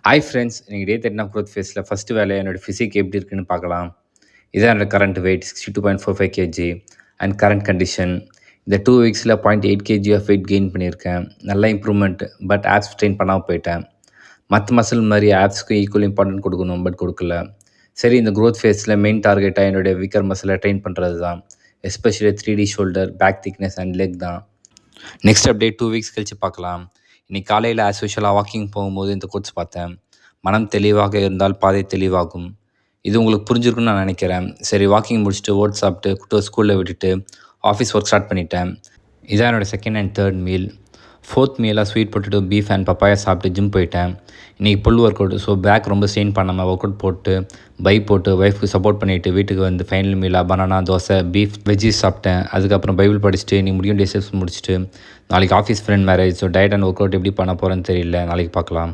Hi friends, இன்னைக்கு டே 13 of growth ஃபேஸில் first வேலையாக என்னோடய ஃபிசிக் எப்படி இருக்குன்னு பார்க்கலாம். இதான் என்னோட current wait 62.45 KG and current condition. இந்த 2 வீக்ஸில் 0.8 கேஜி ஆஃப் வெயிட் கெயின் பண்ணியிருக்கேன். நல்ல இம்ப்ரூவ்மெண்ட். பட் ஆப்ஸ் ட்ரெயின் பண்ணாமல் போயிட்டேன். மற்ற மசில் மாதிரி ஆப்ஸ்க்கு ஈக்குவல் இம்பார்ட்டன்ட் கொடுக்கணும், பட் கொடுக்கல. சரி, இந்த க்ரோத் ஃபேஸில் மெயின் டார்கெட்டாக என்னுடைய வீக்கர் மசிலை ட்ரெயின் பண்ணுறது தான். Especially 3D shoulder, back thickness and leg தான். நெக்ஸ்ட் அப்டேட் 2 வீக்ஸ் கழித்து பார்க்கலாம். இன்றைக்கி காலையில் ஆஸ் யூஷுவலாக வாக்கிங் போகும்போது இந்த கோட்ஸ் பார்த்தேன். மனம் தெளிவாக இருந்தால் பாதை தெளிவாகும். இது உங்களுக்கு புரிஞ்சிருக்குன்னு நான் நினைக்கிறேன். சரி, வாக்கிங் முடிச்சுட்டு ஓட்ஸ் சாப்பிட்டு குட்டோ ஸ்கூலில் விட்டுட்டு ஆஃபீஸ் ஒர்க் ஸ்டார்ட் பண்ணிட்டேன். இதான் என்னோடய second and third meal. Fourth மீலாக sweet potato, beef and papaya சாப்பிட்டு ஜிம் போயிட்டேன். இன்றைக்கி full workout. So back ரொம்ப ஸ்ட்ரெயின் பண்ணாமல் ஒர்க் அவுட் போட்டு போட்டு ஒய்ஃப்க்கு சப்போர்ட் பண்ணிவிட்டு வீட்டுக்கு வந்து ஃபைனல் மீலாக பனானா, தோசை, பீஃப், வெஜ்ஜீஸ் சாப்பிட்டேன். அதுக்கப்புறம் பைபிள் படிச்சுட்டு நீ முடியும் டே ஸ்டெப்ஸ் முடிச்சுட்டு நாளைக்கு office friend marriage. So diet and work out எப்படி பண்ண போகிறேன்னு தெரியல. நாளைக்கு பார்க்கலாம்.